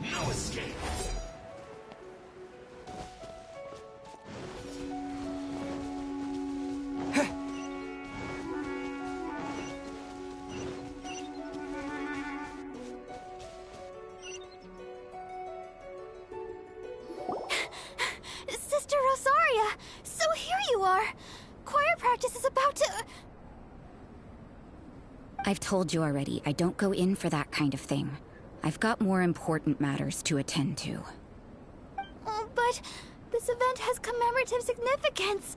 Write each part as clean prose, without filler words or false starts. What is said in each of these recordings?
No escape. Sister Rosaria! So here you are! Choir practice is about to... I've told you already, I don't go in for that kind of thing. I've got more important matters to attend to. Oh, but this event has commemorative significance.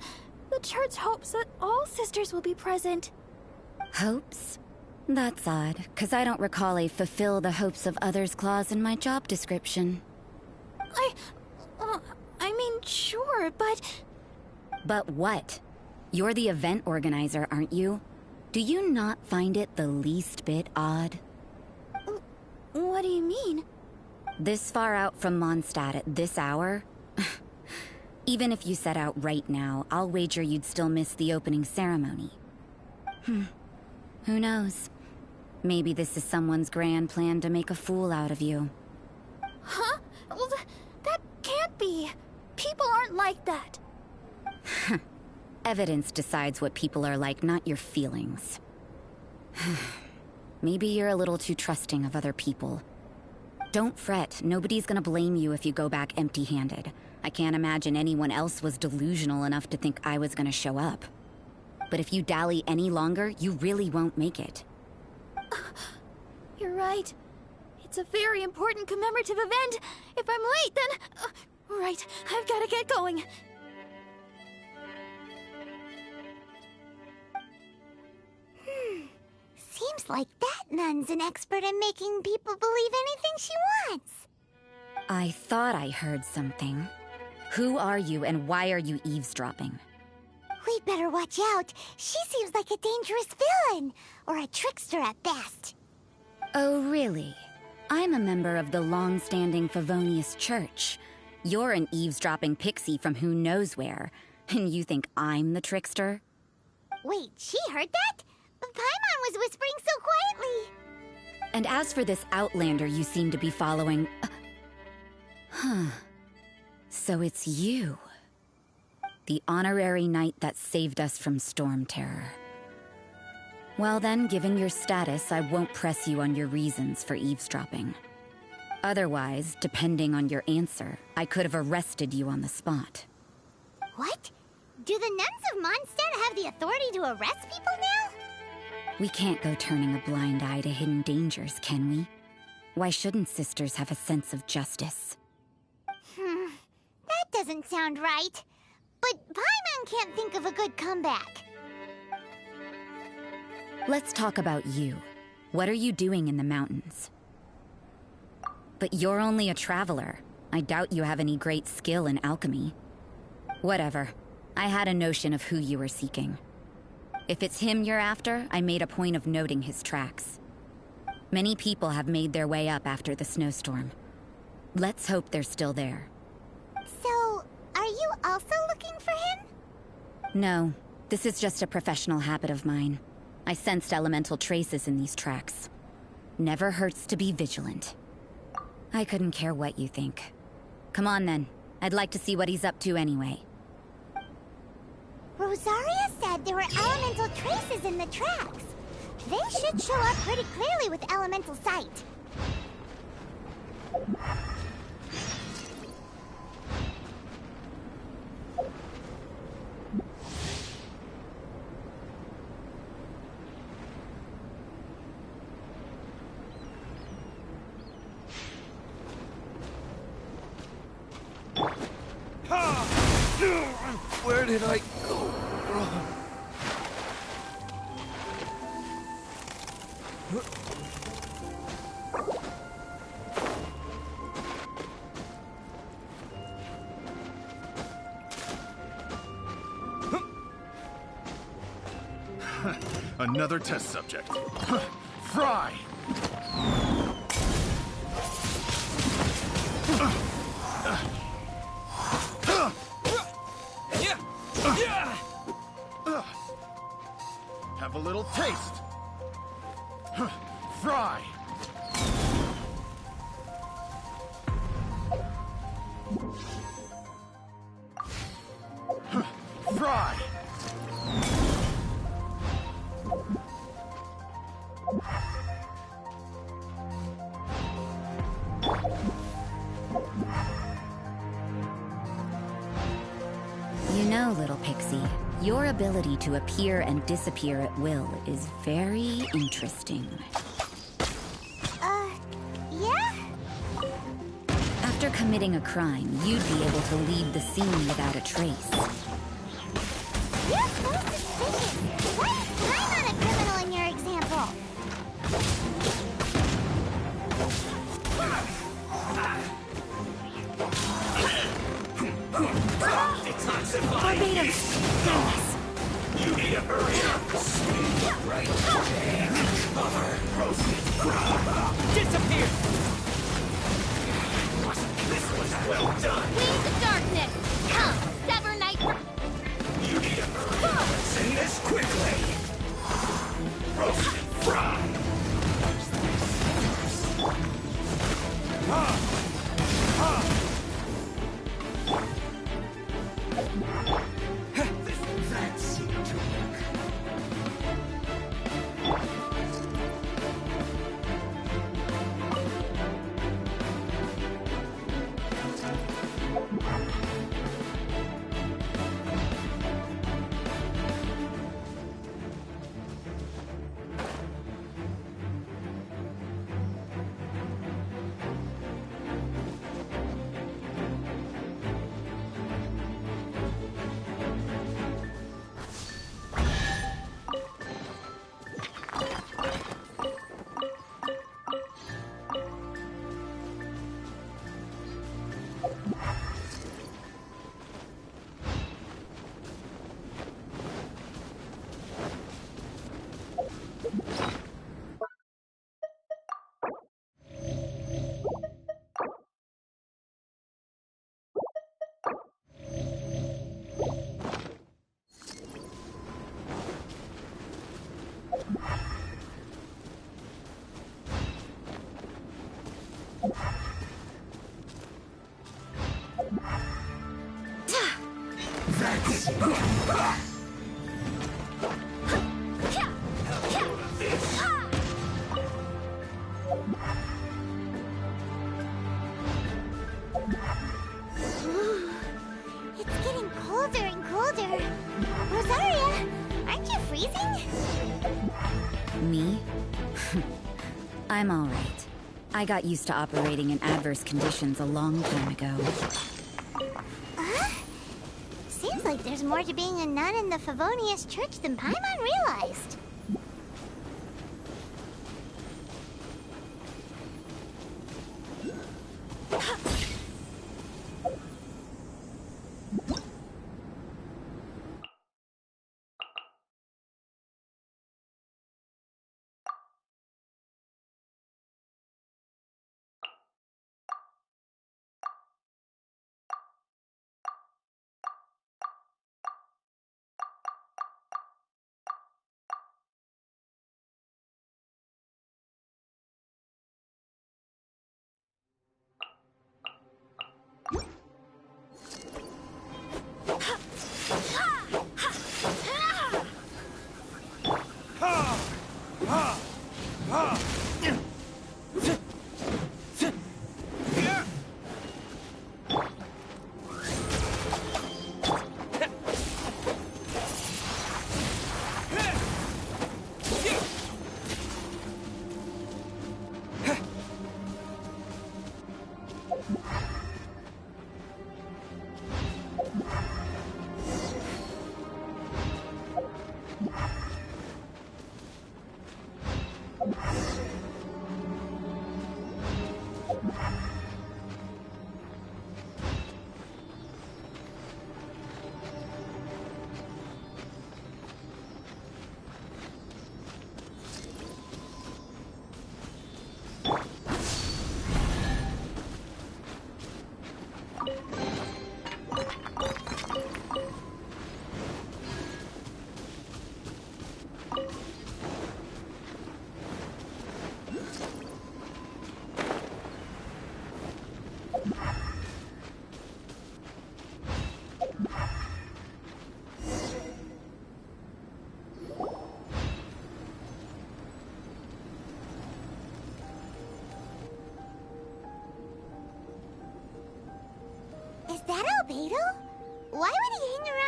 The church hopes that all sisters will be present. Hopes? That's odd, 'cause I don't recall a fulfill the hopes of others clause in my job description. I mean, sure, but... But what? You're the event organizer, aren't you? Do you not find it the least bit odd? What do you mean? This far out from Mondstadt at this hour? Even if you set out right now, I'll wager you'd still miss the opening ceremony. Who knows? Maybe this is someone's grand plan to make a fool out of you. Huh? Well, that can't be. People aren't like that. Evidence decides what people are like, not your feelings. Maybe you're a little too trusting of other people. Don't fret, nobody's gonna blame you if you go back empty-handed. I can't imagine anyone else was delusional enough to think I was gonna show up. But if you dally any longer, you really won't make it. You're right. It's a very important commemorative event. If I'm late, then... right, I've gotta get going. Seems like that nun's an expert in making people believe anything she wants. I thought I heard something. Who are you and why are you eavesdropping? We'd better watch out. She seems like a dangerous villain, or a trickster at best. Oh, really? I'm a member of the long-standing Favonius Church. You're an eavesdropping pixie from who knows where, and you think I'm the trickster? Wait, she heard that? Paimon was whispering so quietly. And as for this outlander you seem to be following... So it's you. The honorary knight that saved us from storm terror. Well then, given your status, I won't press you on your reasons for eavesdropping. Otherwise, depending on your answer, I could have arrested you on the spot. What? Do the nuns of Mondstadt have the authority to arrest people now? We can't go turning a blind eye to hidden dangers, can we? Why shouldn't sisters have a sense of justice? That doesn't sound right. But Paimon can't think of a good comeback. Let's talk about you. What are you doing in the mountains? But you're only a traveler. I doubt you have any great skill in alchemy. Whatever. I had a notion of who you were seeking. If it's him you're after, I made a point of noting his tracks. Many people have made their way up after the snowstorm. Let's hope they're still there. So, are you also looking for him? No, this is just a professional habit of mine. I sensed elemental traces in these tracks. Never hurts to be vigilant. I couldn't care what you think. Come on then. I'd like to see what he's up to anyway. Rosaria said there were elemental traces in the tracks. They should show up pretty clearly with elemental sight. Where did I go wrong? Another test subject. Fry! Have a little taste. Fry! Fry! You know, little Pixie, your ability to appear and disappear at will is very interesting. Yeah? After committing a crime, you'd be able to leave the scene without a trace. You're so suspicious. Why is I'm not a criminal in your example? Albedo! Goodness! You need to hurry up. Right there. Cover. Roasted frog. Disappear! This was well done. Wings of darkness! Come, sever night. You need to hurry up. Let's end this quickly. Roasted frog. That seemed to work. It's getting colder and colder. Rosaria, aren't you freezing? Me? I'm all right. I got used to operating in adverse conditions a long time ago. Seems like there's more to being a nun in the Favonius Church than Paimon realized.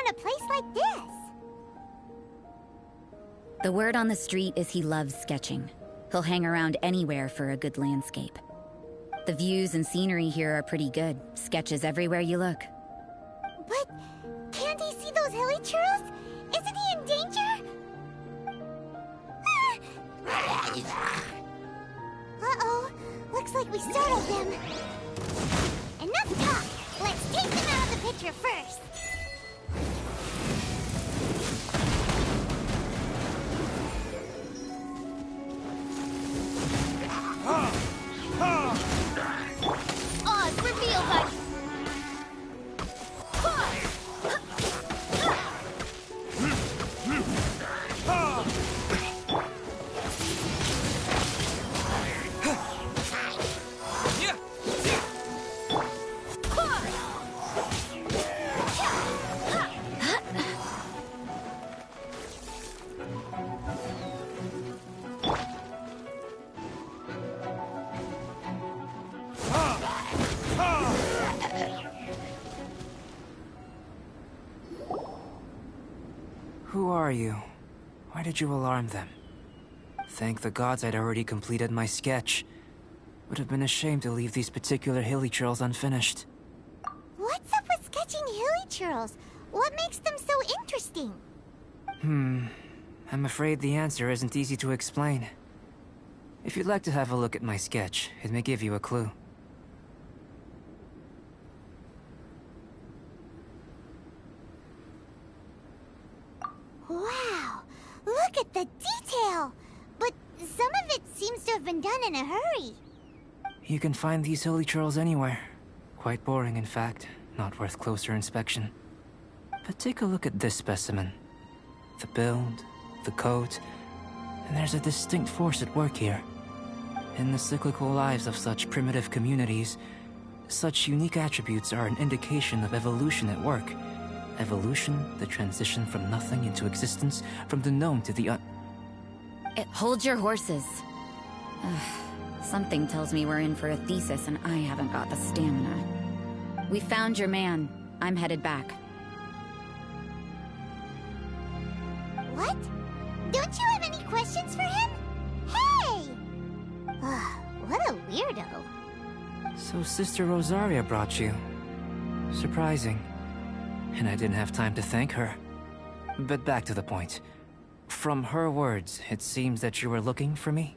in a place like this? The word on the street is he loves sketching. He'll hang around anywhere for a good landscape. The views and scenery here are pretty good. Sketches everywhere you look. But can't he see those hilly churros? Isn't he in danger? Uh-oh. Looks like we startled them. Enough talk. Let's take them out of the picture first. Oz, reveal buddy! Who are you? Why did you alarm them? Thank the gods I'd already completed my sketch. Would have been a shame to leave these particular hilly churls unfinished. What's up with sketching hilly churls? What makes them so interesting? I'm afraid the answer isn't easy to explain. If you'd like to have a look at my sketch, it may give you a clue. Wow! Look at the detail! But some of it seems to have been done in a hurry. You can find these hilly churls anywhere. Quite boring, in fact. Not worth closer inspection. But take a look at this specimen. The build, the coat, and there's a distinct force at work here. In the cyclical lives of such primitive communities, such unique attributes are an indication of evolution at work. Evolution, the transition from nothing into existence, from the known to the Hold your horses. Something tells me we're in for a thesis and I haven't got the stamina. We found your man. I'm headed back. What? Don't you have any questions for him? Hey! What a weirdo. So Sister Rosaria brought you. Surprising. And I didn't have time to thank her. But back to the point. From her words, it seems that you were looking for me?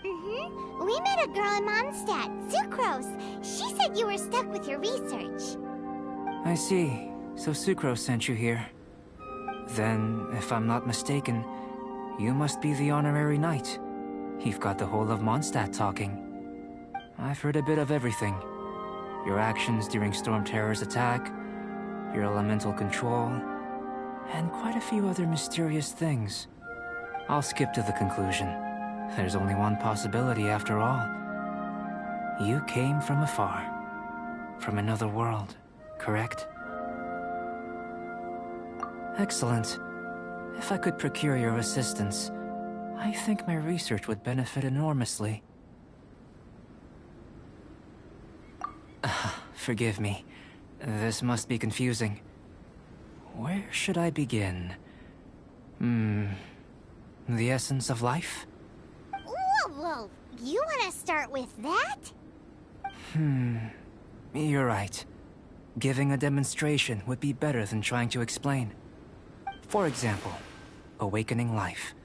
Mm-hmm. We met a girl in Mondstadt, Sucrose. She said you were stuck with your research. I see. So Sucrose sent you here. Then, if I'm not mistaken, you must be the honorary knight. You've got the whole of Mondstadt talking. I've heard a bit of everything. Your actions during Storm Terror's attack, your elemental control, and quite a few other mysterious things. I'll skip to the conclusion. There's only one possibility after all. You came from afar. From another world, correct? Excellent. If I could procure your assistance, I think my research would benefit enormously. Forgive me. This must be confusing. Where should I begin? The essence of life? Whoa. You want to start with that? You're right. Giving a demonstration would be better than trying to explain. For example, awakening life.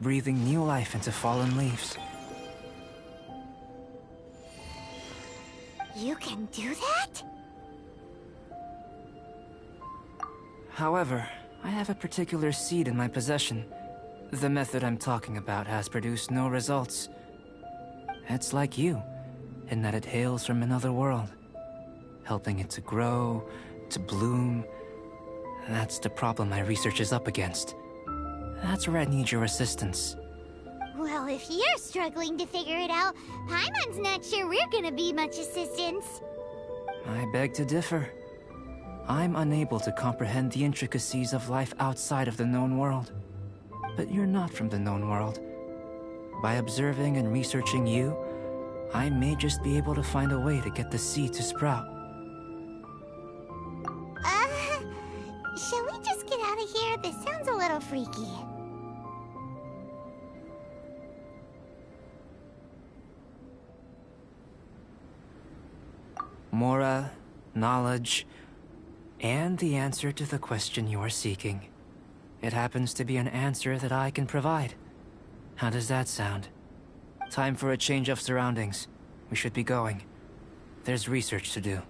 Breathing new life into fallen leaves. You can do that? However, I have a particular seed in my possession. The method I'm talking about has produced no results. It's like you, in that it hails from another world. Helping it to grow, to bloom. That's the problem my research is up against. That's where I need your assistance. Well, if you're struggling to figure it out, Paimon's not sure we're gonna be much assistance. I beg to differ. I'm unable to comprehend the intricacies of life outside of the known world. But you're not from the known world. By observing and researching you, I may just be able to find a way to get the seed to sprout. Shall we just get out of here? This sounds a little freaky. Mora, knowledge, and the answer to the question you are seeking. It happens to be an answer that I can provide. How does that sound? Time for a change of surroundings. We should be going. There's research to do.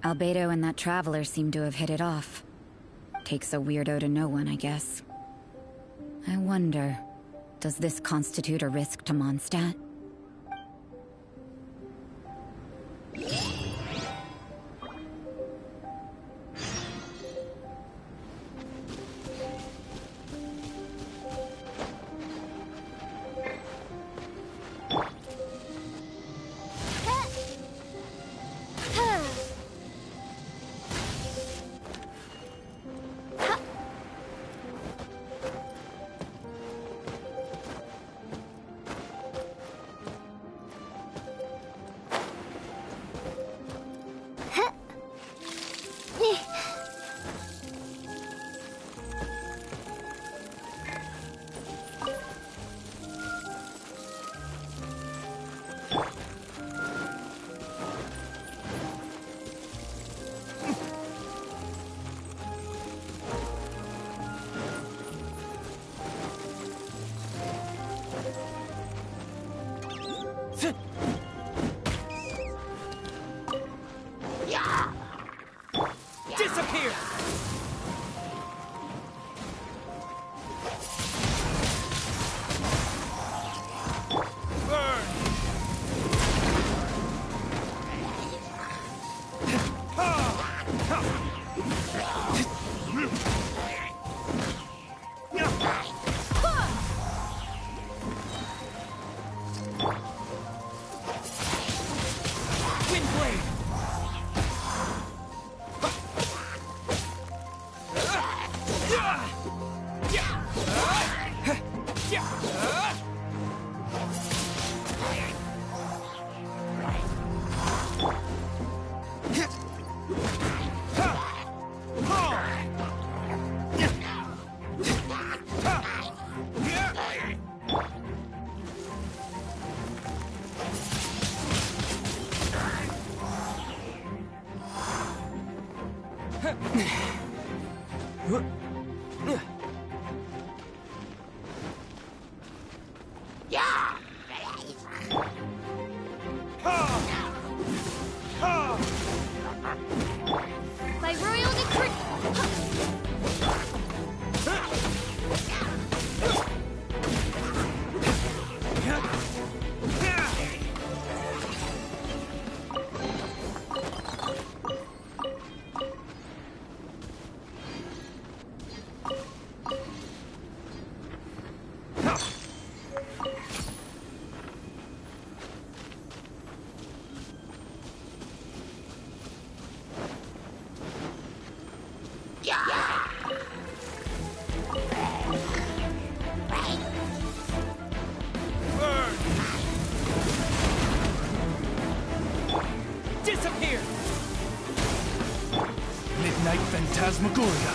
Albedo and that traveler seem to have hit it off. Takes a weirdo to know one, I guess. I wonder, does this constitute a risk to Mondstadt? Disappear! Burn! Windblade! By royal decree. Burn! Disappear! Midnight Phantasmagoria.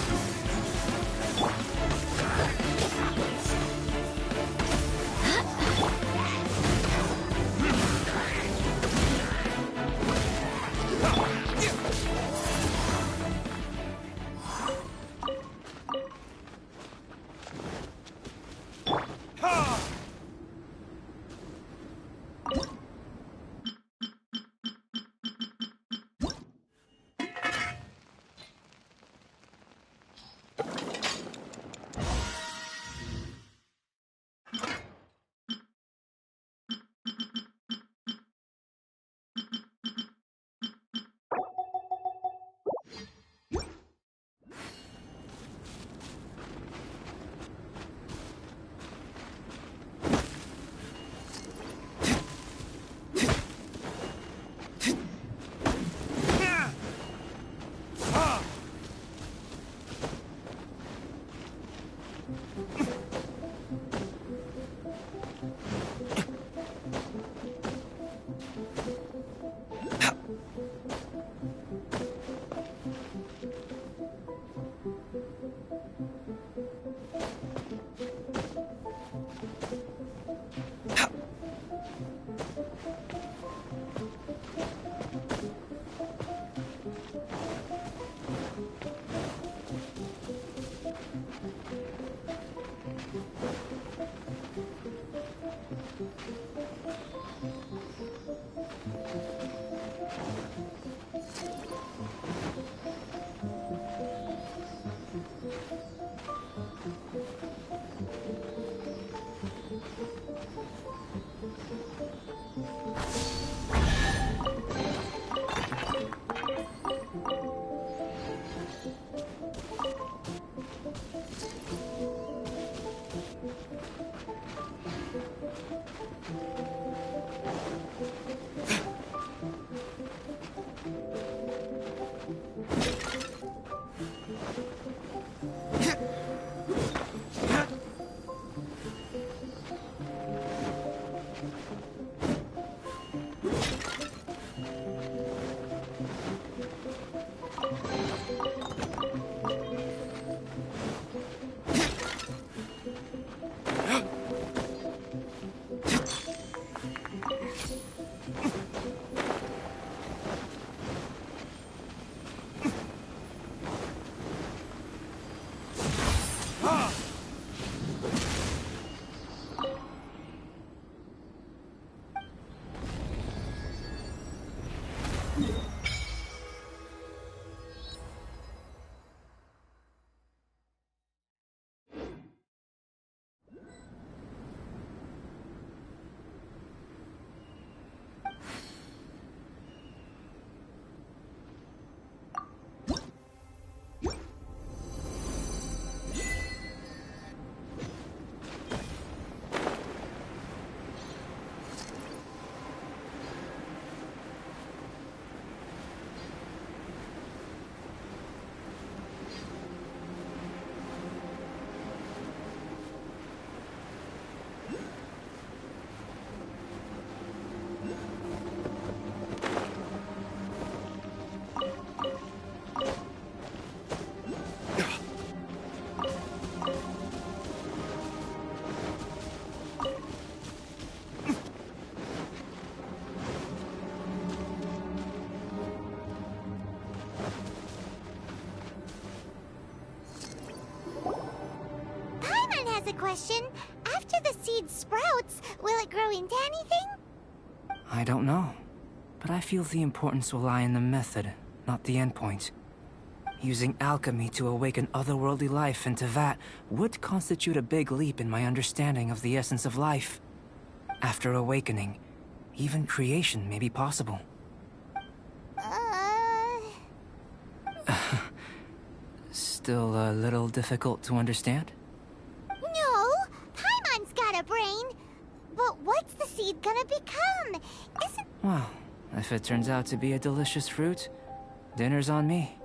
question. After the seed sprouts, will it grow into anything? I don't know, but I feel the importance will lie in the method, not the endpoint. Using alchemy to awaken otherworldly life into that would constitute a big leap in my understanding of the essence of life. After awakening, even creation may be possible. Still a little difficult to understand? No, Paimon's got a brain. But what's the seed gonna become? Isn't... Well, if it turns out to be a delicious fruit, dinner's on me.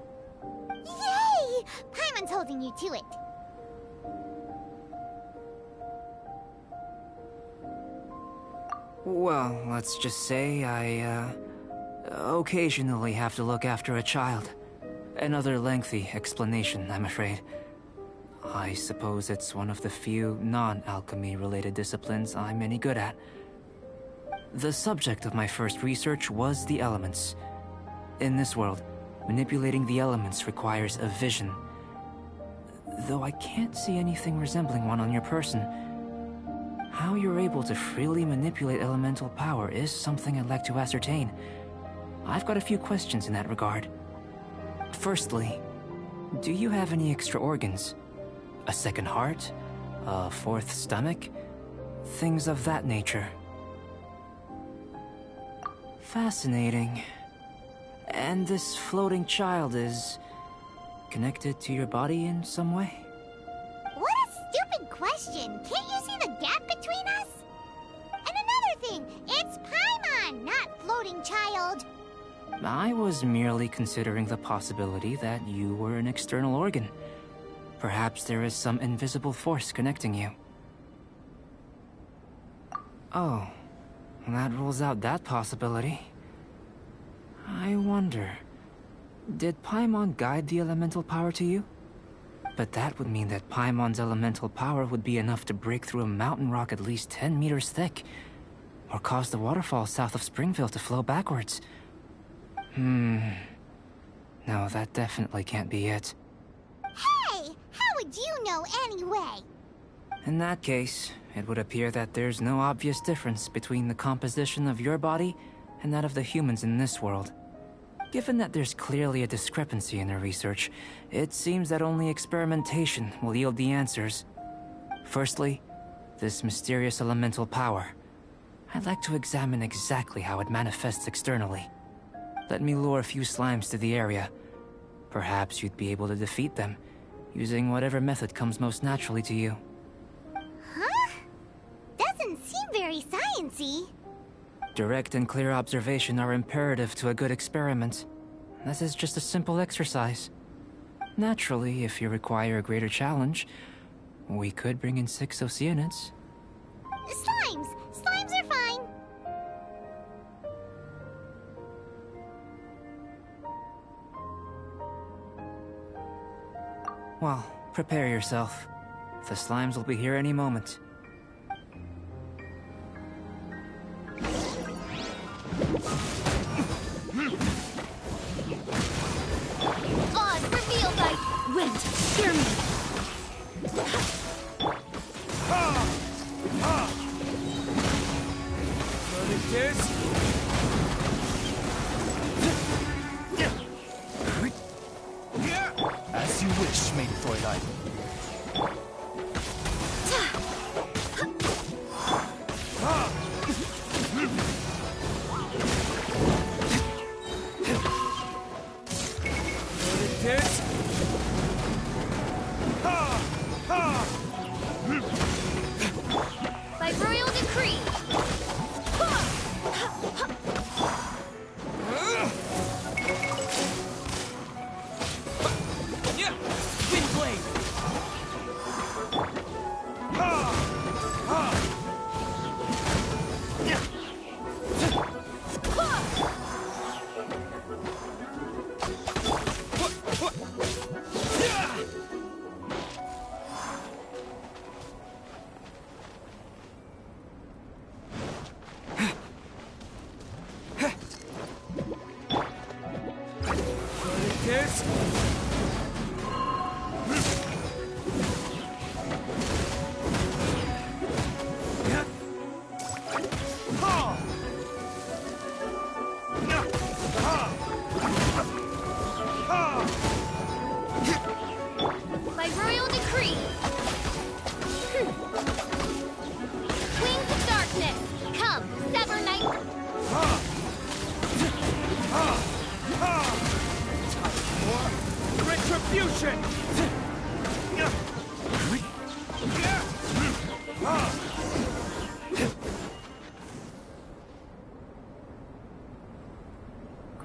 Yay! Paimon's holding you to it. Well, let's just say I, occasionally have to look after a child. Another lengthy explanation, I'm afraid. I suppose it's one of the few non-alchemy-related disciplines I'm any good at. The subject of my first research was the elements. In this world, manipulating the elements requires a vision. Though I can't see anything resembling one on your person, how you're able to freely manipulate elemental power is something I'd like to ascertain. I've got a few questions in that regard. Firstly, do you have any extra organs? A second heart? A fourth stomach? Things of that nature. Fascinating. And this floating child is connected to your body in some way? What a stupid question! Can't you see the gap between us? And another thing, it's Paimon, not floating child. I was merely considering the possibility that you were an external organ. Perhaps there is some invisible force connecting you. Oh, that rules out that possibility. I wonder, did Paimon guide the elemental power to you? But that would mean that Paimon's elemental power would be enough to break through a mountain rock at least 10 meters thick, or cause the waterfall south of Springville to flow backwards. No, that definitely can't be it. Hey! How would you know anyway? In that case, it would appear that there's no obvious difference between the composition of your body and that of the humans in this world. Given that there's clearly a discrepancy in their research, it seems that only experimentation will yield the answers. Firstly, this mysterious elemental power. I'd like to examine exactly how it manifests externally. Let me lure a few slimes to the area. Perhaps you'd be able to defeat them, using whatever method comes most naturally to you. Huh? Doesn't seem very sciencey. Direct and clear observation are imperative to a good experiment. This is just a simple exercise. Naturally, if you require a greater challenge, we could bring in 6 Oceanids. Slimes! Slimes are fine! Well, prepare yourself. The slimes will be here any moment. Odd, reveal thy... Wind, hear me! As you wish, maid Fräulein. By royal decree!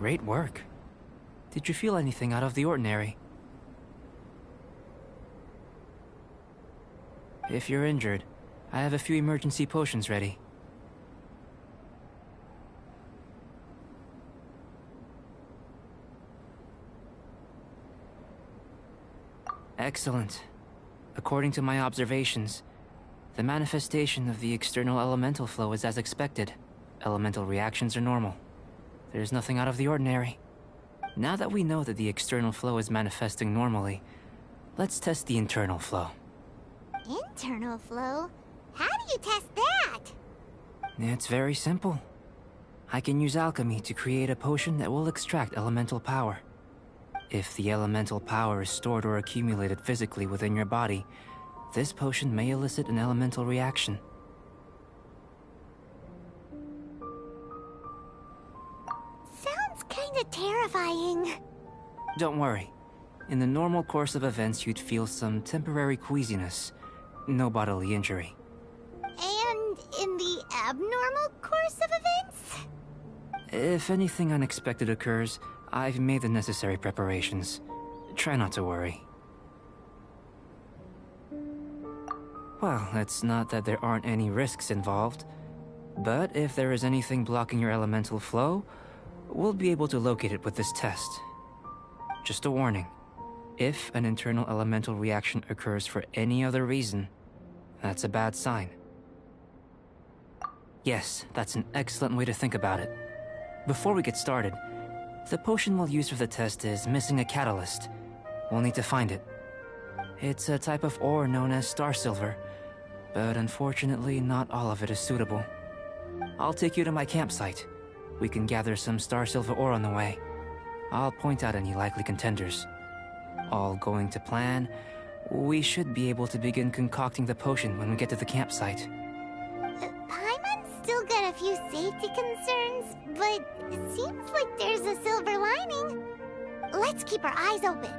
Great work. Did you feel anything out of the ordinary? If you're injured, I have a few emergency potions ready. Excellent. According to my observations, the manifestation of the external elemental flow is as expected. Elemental reactions are normal. There's nothing out of the ordinary. Now that we know that the external flow is manifesting normally, let's test the internal flow. Internal flow? How do you test that? It's very simple. I can use alchemy to create a potion that will extract elemental power. If the elemental power is stored or accumulated physically within your body, this potion may elicit an elemental reaction. Sounds kinda terrifying. Don't worry. In the normal course of events, you'd feel some temporary queasiness. No bodily injury. And in the abnormal course of events? If anything unexpected occurs, I've made the necessary preparations. Try not to worry. Well, it's not that there aren't any risks involved. But if there is anything blocking your elemental flow, we'll be able to locate it with this test. Just a warning. If an internal elemental reaction occurs for any other reason, that's a bad sign. Yes, that's an excellent way to think about it. Before we get started, the potion we'll use for the test is missing a catalyst. We'll need to find it. It's a type of ore known as star silver, but unfortunately not all of it is suitable. I'll take you to my campsite. We can gather some star silver ore on the way. I'll point out any likely contenders. All going to plan, we should be able to begin concocting the potion when we get to the campsite. Paimon's still got a few safety concerns, but it seems like there's a silver lining. Let's keep our eyes open.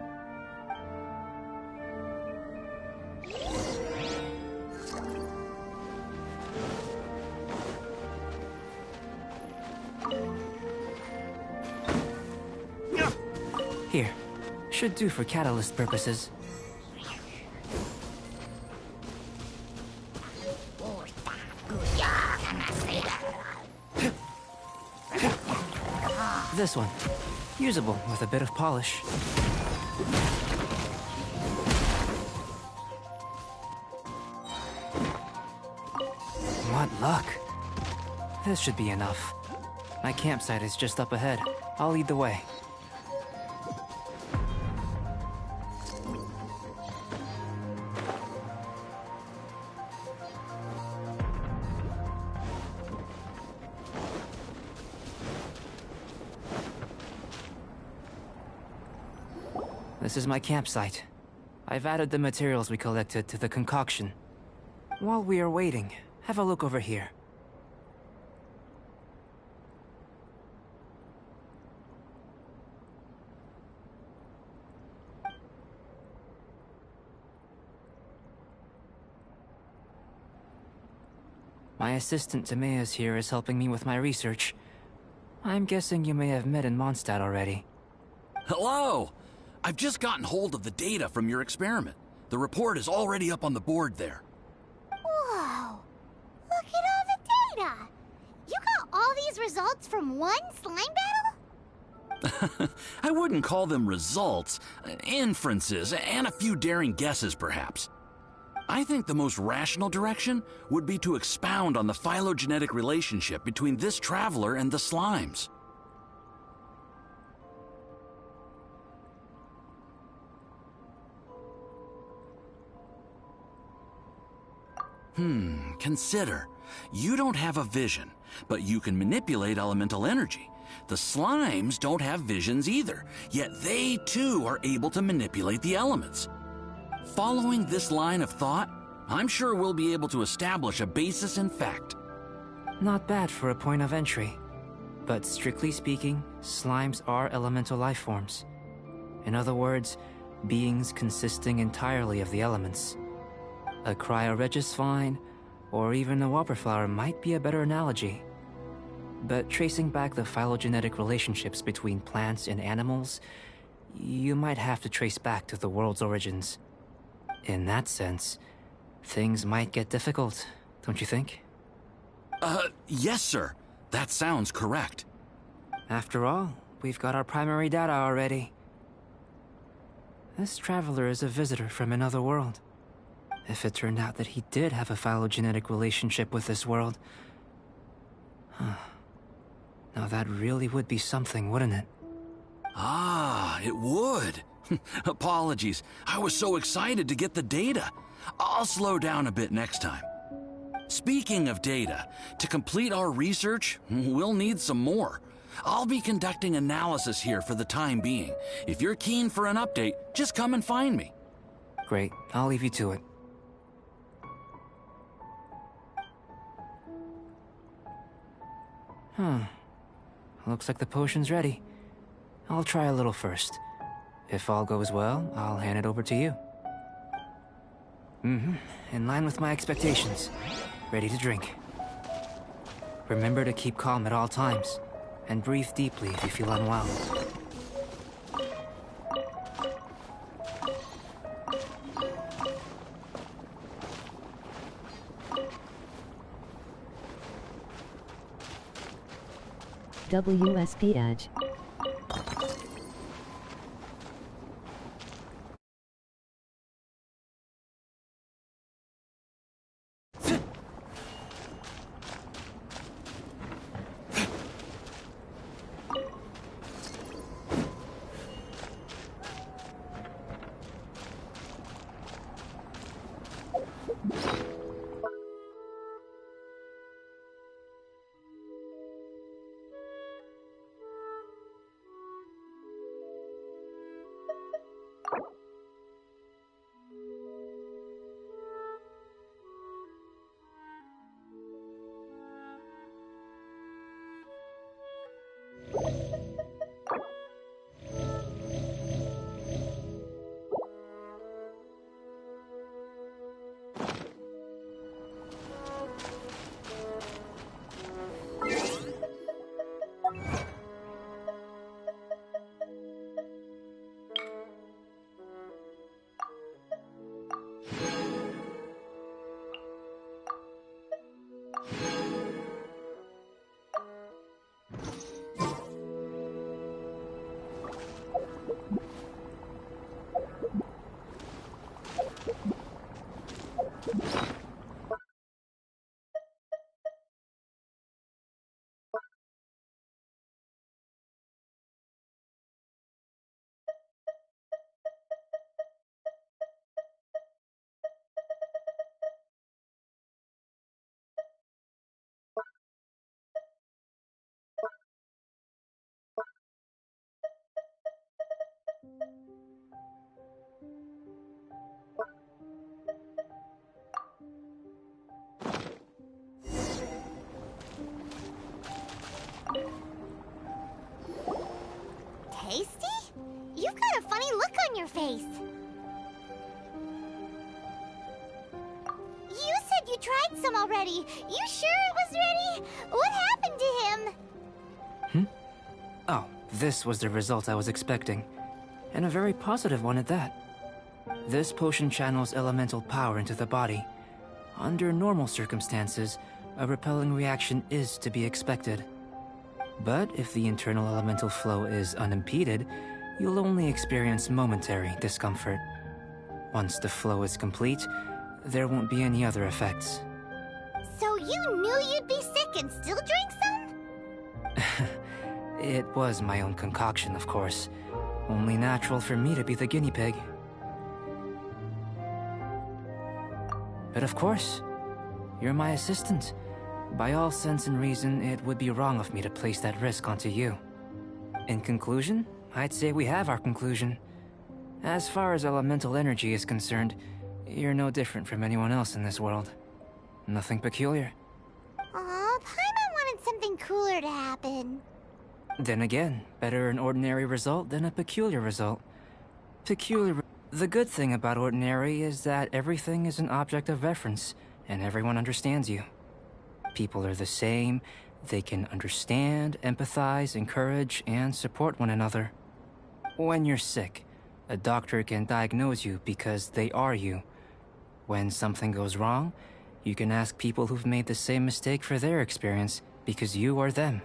Here. Should do for catalyst purposes. This one. Usable with a bit of polish. What luck. This should be enough. My campsite is just up ahead. I'll lead the way. This is my campsite. I've added the materials we collected to the concoction. While we are waiting, have a look over here. My assistant Timaeus here is helping me with my research. I'm guessing you may have met in Mondstadt already. Hello! I've just gotten hold of the data from your experiment. The report is already up on the board there. Whoa! Look at all the data! You got all these results from one slime battle? I wouldn't call them results, inferences, and a few daring guesses perhaps. I think the most rational direction would be to expound on the phylogenetic relationship between this traveler and the slimes. Consider. You don't have a vision, but you can manipulate elemental energy. The slimes don't have visions either, yet they too are able to manipulate the elements. Following this line of thought, I'm sure we'll be able to establish a basis in fact. Not bad for a point of entry. But strictly speaking, slimes are elemental life forms. In other words, beings consisting entirely of the elements. A cryoregis vine, or even a whopper flower might be a better analogy. but tracing back the phylogenetic relationships between plants and animals, you might have to trace back to the world's origins. In that sense, things might get difficult, don't you think? Yes, sir. That sounds correct. After all, we've got our primary data already. This traveler is a visitor from another world. If it turned out that he did have a phylogenetic relationship with this world... Now that really would be something, wouldn't it? Ah, it would. Apologies. I was so excited to get the data. I'll slow down a bit next time. Speaking of data, to complete our research, we'll need some more. I'll be conducting analysis here for the time being. If you're keen for an update, just come and find me. Great. I'll leave you to it. Looks like the potion's ready. I'll try a little first. If all goes well, I'll hand it over to you. In line with my expectations. Ready to drink. Remember to keep calm at all times, and breathe deeply if you feel unwell. WSP Edge. Tasty? You've got a funny look on your face. You said you tried some already. You sure it was ready? What happened to him? Oh, this was the result I was expecting. And a very positive one at that. This potion channels elemental power into the body. Under normal circumstances, a repelling reaction is to be expected. But if the internal elemental flow is unimpeded, you'll only experience momentary discomfort. Once the flow is complete, there won't be any other effects. So you knew you'd be sick and still drank some? It was my own concoction, of course. Only natural for me to be the guinea pig. But of course, you're my assistant. By all sense and reason, it would be wrong of me to place that risk onto you. In conclusion, I'd say we have our conclusion. As far as elemental energy is concerned, you're no different from anyone else in this world. Nothing peculiar. Aw, Paimon wanted something cooler to happen. Then again, better an ordinary result than a peculiar result. The good thing about ordinary is that everything is an object of reference, and everyone understands you. People are the same, They can understand, empathize, encourage, and support one another. When you're sick, a doctor can diagnose you because they are you. When something goes wrong, you can ask people who've made the same mistake for their experience because you are them.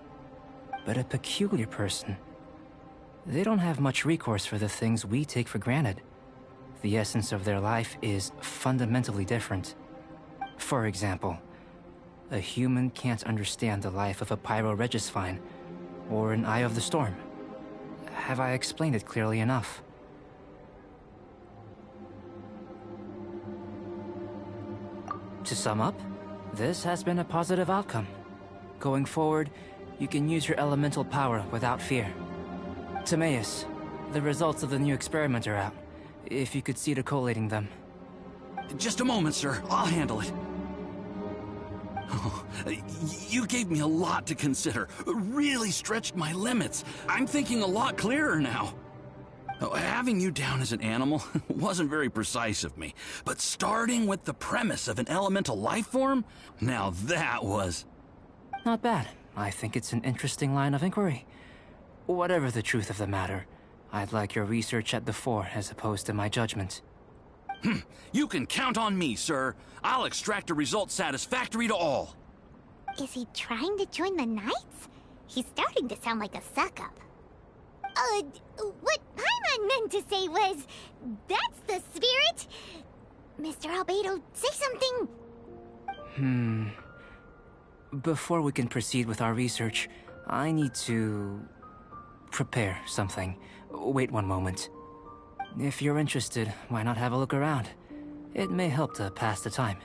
But a peculiar person, they don't have much recourse for the things we take for granted. The essence of their life is fundamentally different. For example, a human can't understand the life of a pyroregisvine or an Eye of the Storm. Have I explained it clearly enough? To sum up, this has been a positive outcome. Going forward, you can use your elemental power without fear. Timaeus, the results of the new experiment are out. If you could see to collating them. Just a moment, sir. I'll handle it. Oh, you gave me a lot to consider. Really stretched my limits. I'm thinking a lot clearer now. Having you down as an animal wasn't very precise of me, but starting with the premise of an elemental life form, now that was... Not bad. I think it's an interesting line of inquiry. Whatever the truth of the matter, I'd like your research at the fore as opposed to my judgment. You can count on me, sir. I'll extract a result satisfactory to all. Is he trying to join the Knights? He's starting to sound like a suck-up. What Paimon meant to say was, that's the spirit! Mr. Albedo, say something! Before we can proceed with our research, I need to... prepare something. Wait one moment. If you're interested, why not have a look around? It may help to pass the time.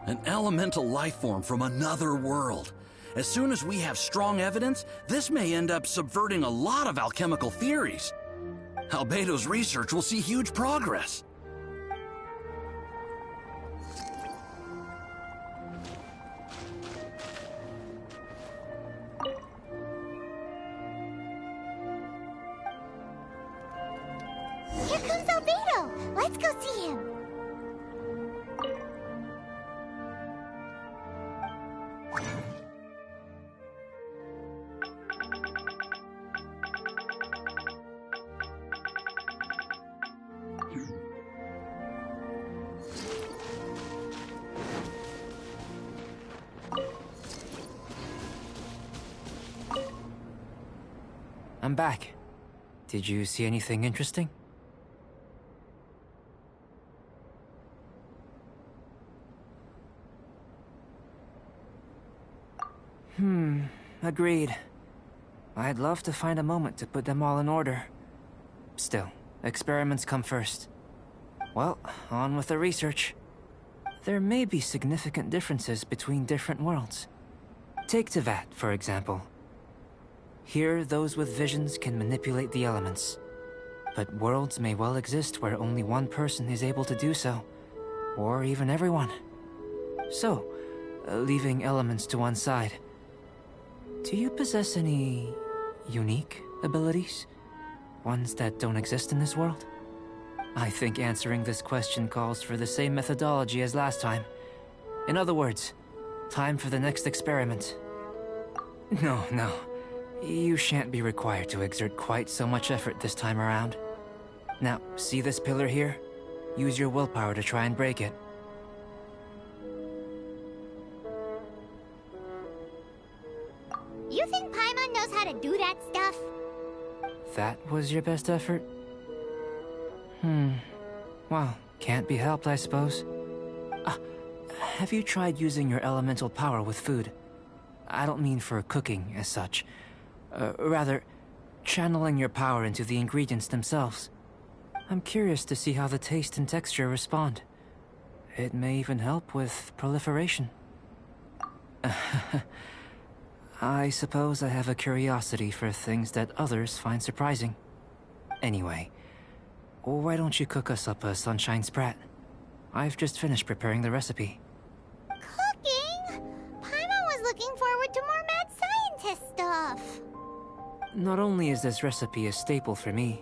An elemental life form from another world. As soon as we have strong evidence, this may end up subverting a lot of alchemical theories. Albedo's research will see huge progress. Here comes Albedo! Let's go see him! I'm back. Did you see anything interesting? Agreed. I'd love to find a moment to put them all in order. Still, experiments come first. Well, on with the research. There may be significant differences between different worlds. Take Tevat, for example. Here, those with visions can manipulate the elements. But worlds may well exist where only one person is able to do so. Or even everyone. So, leaving elements to one side, do you possess any unique abilities? Ones that don't exist in this world? I think answering this question calls for the same methodology as last time. In other words, time for the next experiment. No. You shan't be required to exert quite so much effort this time around. Now, see this pillar here? Use your willpower to try and break it. You think Paimon knows how to do that stuff? That was your best effort? Well, can't be helped, I suppose. have you tried using your elemental power with food? I don't mean for cooking as such. Rather, channeling your power into the ingredients themselves. I'm curious to see how the taste and texture respond. It may even help with proliferation. I suppose I have a curiosity for things that others find surprising. Anyway, why don't you cook us up a sunshine sprat? I've just finished preparing the recipe. Cooking? Paimon was looking forward to more mad scientist stuff. Not only is this recipe a staple for me,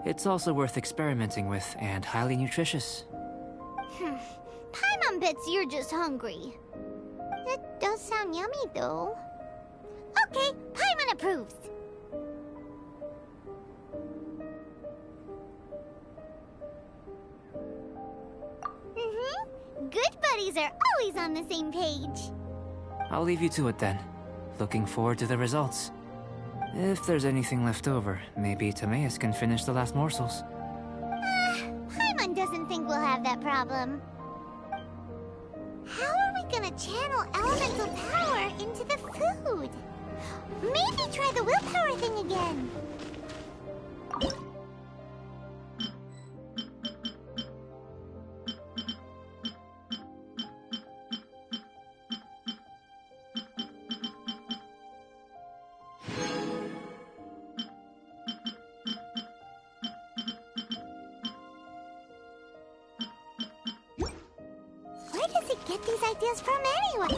it's also worth experimenting with and highly nutritious. Paimon bets you're just hungry. It does sound yummy, though. Okay, Paimon approves. Good buddies are always on the same page. I'll leave you to it then. Looking forward to the results. If there's anything left over, maybe Timaeus can finish the last morsels. Paimon doesn't think we'll have that problem. How are we gonna channel elemental power into the food? Maybe try the willpower thing again. Where does he get these ideas from anyway?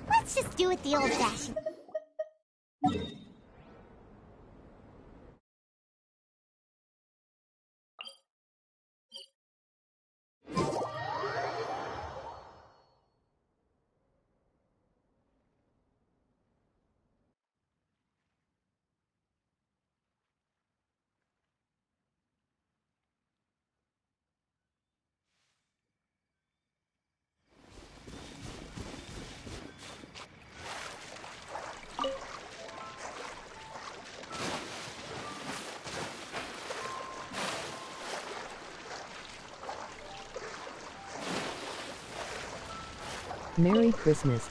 Let's just do it the old-fashioned. Merry Christmas.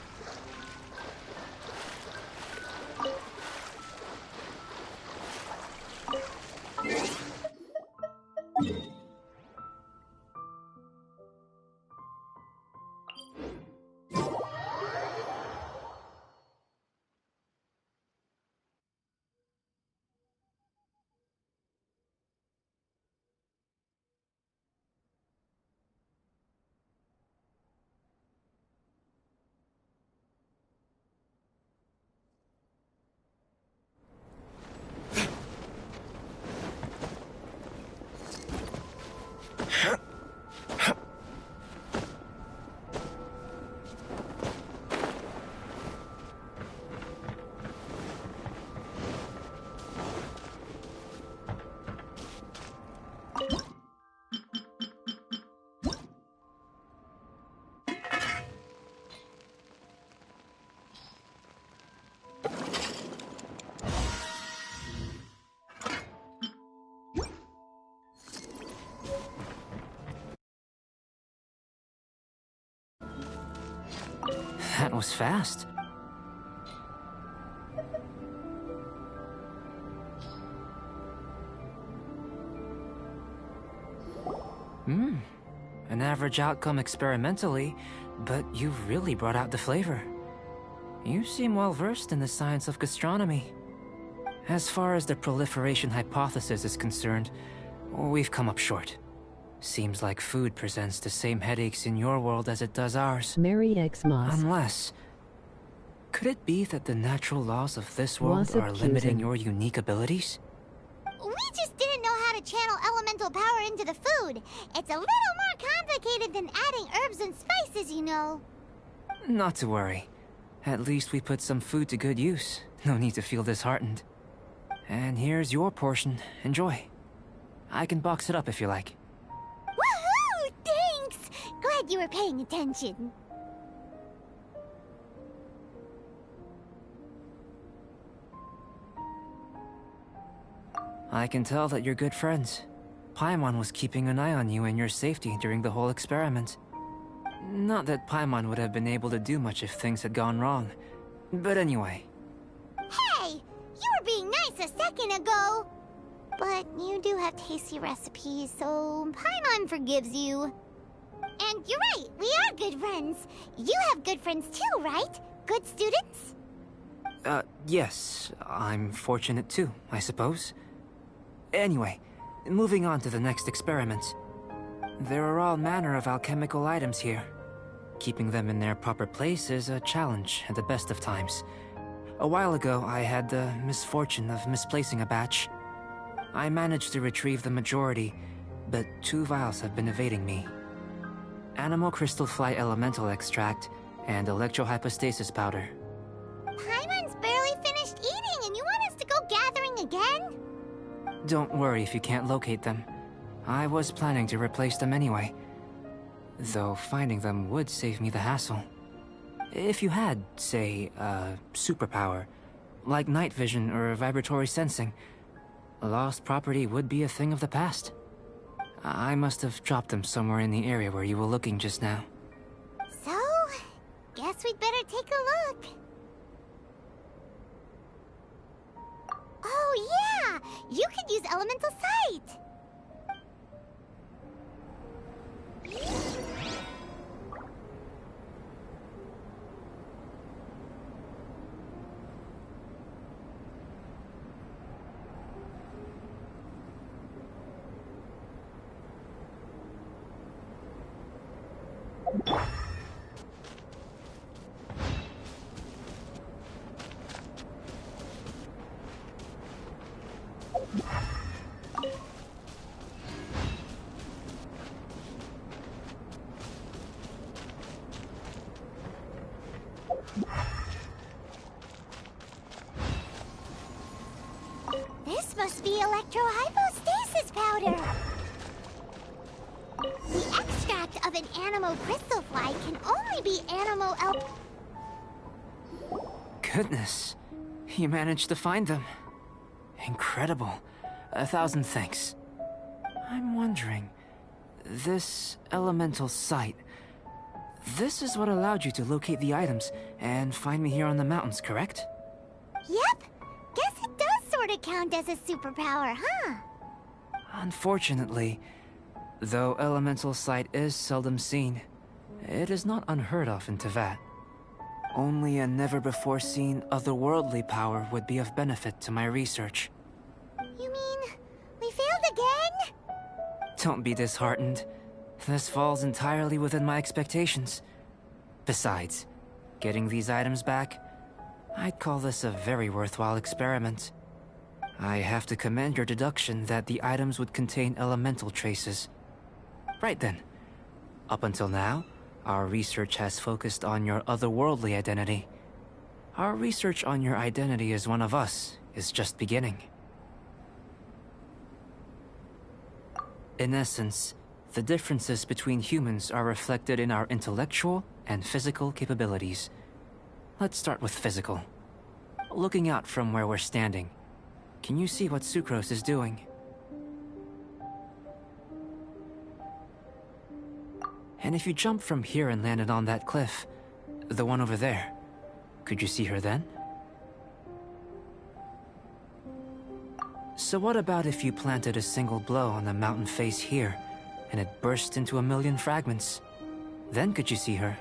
That was fast. An average outcome experimentally, but you've really brought out the flavor. You seem well versed in the science of gastronomy. As far as the proliferation hypothesis is concerned, we've come up short. Seems like food presents the same headaches in your world as it does ours. Merry Xmas. Unless... could it be that the natural laws of this world Wasp are limiting Cusin. your unique abilities? We just didn't know how to channel elemental power into the food. It's a little more complicated than adding herbs and spices, you know. Not to worry. At least we put some food to good use. No need to feel disheartened. And here's your portion. Enjoy. I can box it up if you like. Woohoo! Thanks! Glad you were paying attention. I can tell that you're good friends. Paimon was keeping an eye on you and your safety during the whole experiment. Not that Paimon would have been able to do much if things had gone wrong. But anyway. Hey! You were being nice a second ago! But you do have tasty recipes, so Paimon forgives you. And you're right, we are good friends. You have good friends too, right? Good students? Yes. I'm fortunate too, I suppose. Anyway, moving on to the next experiment. There are all manner of alchemical items here. Keeping them in their proper place is a challenge at the best of times. A while ago, I had the misfortune of misplacing a batch. I managed to retrieve the majority, but 2 vials have been evading me. Animal crystal fly elemental extract and electrohypostasis powder. Paimon's barely finished eating and you want us to go gathering again? Don't worry if you can't locate them. I was planning to replace them anyway. Though finding them would save me the hassle. If you had, say, a superpower, like night vision or vibratory sensing, lost property would be a thing of the past. I must have dropped them somewhere in the area where you were looking just now. So, guess we'd better take a look. Oh yeah! You could use elemental sight! This must be electrohypostasis powder! The extract of an animal crystal fly can only be animal Goodness, you managed to find them. Incredible. 1,000 thanks. I'm wondering, this elemental sight, this is what allowed you to locate the items and find me here on the mountains, correct? Yep! Guess it does sort of count as a superpower, huh? Unfortunately, though elemental sight is seldom seen, it is not unheard of in Teyvat. Only a never-before-seen otherworldly power would be of benefit to my research. You mean, we failed again? Don't be disheartened. This falls entirely within my expectations. Besides, getting these items back, I'd call this a very worthwhile experiment. I have to commend your deduction that the items would contain elemental traces. Right then. Up until now, our research has focused on your otherworldly identity. Our research on your identity as one of us is just beginning. In essence, the differences between humans are reflected in our intellectual and physical capabilities. Let's start with physical. Looking out from where we're standing, can you see what Sucrose is doing? And if you jumped from here and landed on that cliff, the one over there, could you see her then? So what about if you planted a single blow on the mountain face here, and it burst into 1,000,000 fragments? Then could you see her?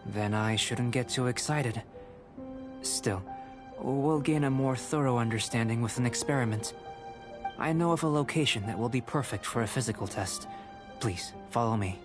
Then I shouldn't get too excited. Still, we'll gain a more thorough understanding with an experiment. I know of a location that will be perfect for a physical test. Please, follow me.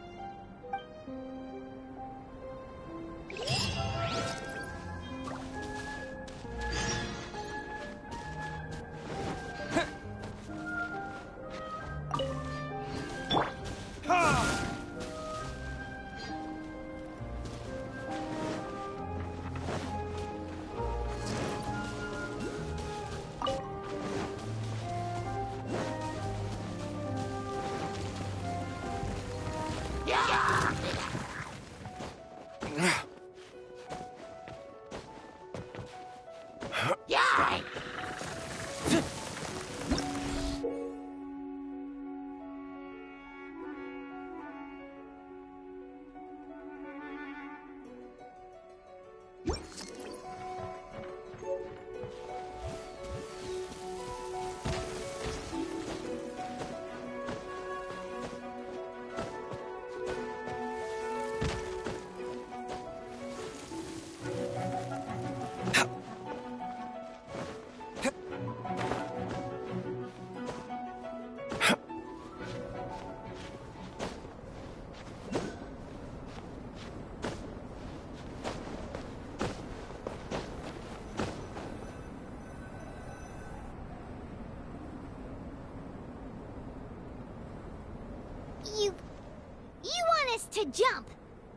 to jump?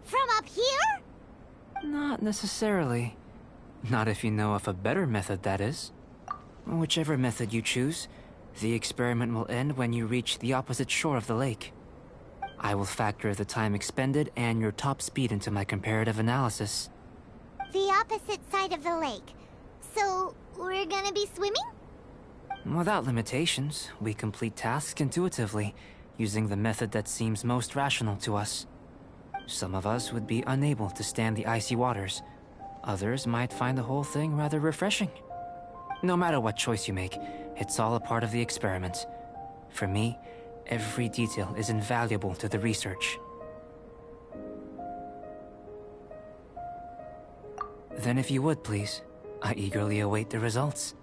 From up here? Not necessarily. Not if you know of a better method, that is. Whichever method you choose, the experiment will end when you reach the opposite shore of the lake. I will factor the time expended and your top speed into my comparative analysis. The opposite side of the lake. So, we're gonna be swimming? Without limitations, we complete tasks intuitively, using the method that seems most rational to us. Some of us would be unable to stand the icy waters. Others might find the whole thing rather refreshing. No matter what choice you make, it's all a part of the experiment. For me, every detail is invaluable to the research. Then if you would, please, I eagerly await the results.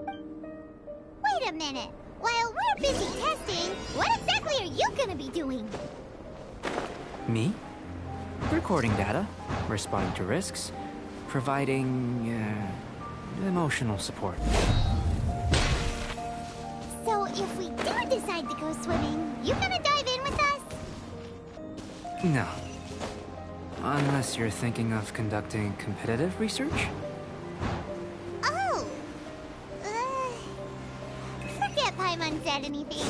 Wait a minute. While we're busy testing, what exactly are you gonna be doing? Me? Recording data, responding to risks, providing, emotional support. So if we do decide to go swimming, you gonna dive in with us? No. Unless you're thinking of conducting competitive research? Oh! Forget Paimon said anything.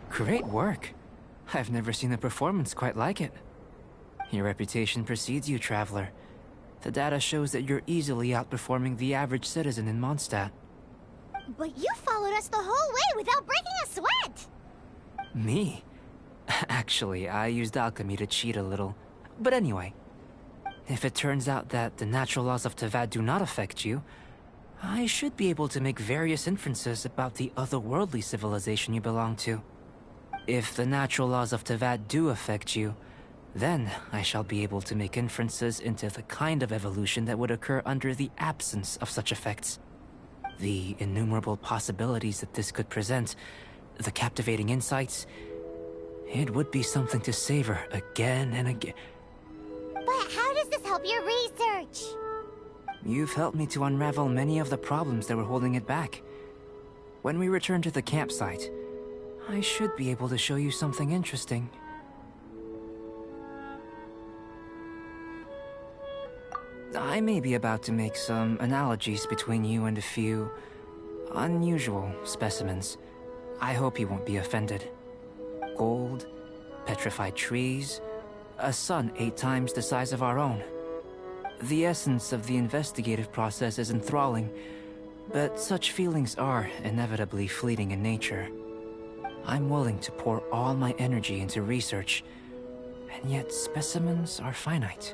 Great work. I've never seen a performance quite like it. Your reputation precedes you, Traveler. The data shows that you're easily outperforming the average citizen in Mondstadt. But you followed us the whole way without breaking a sweat! Me? Actually, I used alchemy to cheat a little. But anyway, if it turns out that the natural laws of Teyvat do not affect you, I should be able to make various inferences about the otherworldly civilization you belong to. If the natural laws of Teyvat do affect you, then I shall be able to make inferences into the kind of evolution that would occur under the absence of such effects. The innumerable possibilities that this could present, the captivating insights, it would be something to savor again and again. But how does this help your research? You've helped me to unravel many of the problems that were holding it back. When we return to the campsite, I should be able to show you something interesting. I may be about to make some analogies between you and a few unusual specimens. I hope you won't be offended. Gold, petrified trees, a sun 8 times the size of our own. The essence of the investigative process is enthralling, but such feelings are inevitably fleeting in nature. I'm willing to pour all my energy into research, and yet specimens are finite.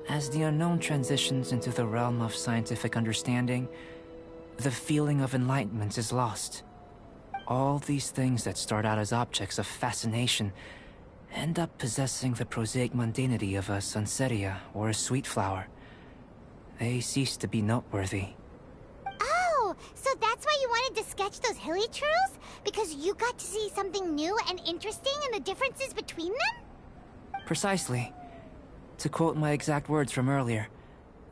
As the unknown transitions into the realm of scientific understanding, the feeling of enlightenment is lost. All these things that start out as objects of fascination end up possessing the prosaic mundanity of a sunsettia or a sweet flower. They cease to be noteworthy. Oh, so that's why you wanted to sketch those hilly trails? Because you got to see something new and interesting in the differences between them? Precisely. To quote my exact words from earlier,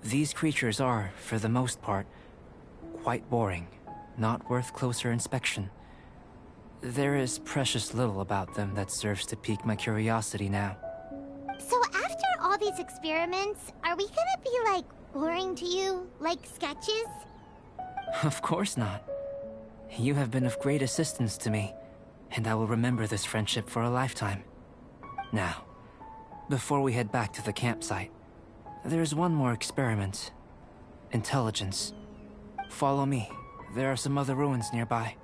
these creatures are, for the most part, quite boring, not worth closer inspection. There is precious little about them that serves to pique my curiosity now. So after all these experiments, are we gonna be, like, boring to you? Like sketches? Of course not. You have been of great assistance to me, and I will remember this friendship for a lifetime. Now, before we head back to the campsite, there's one more experiment. intelligence. Follow me. There are some other ruins nearby.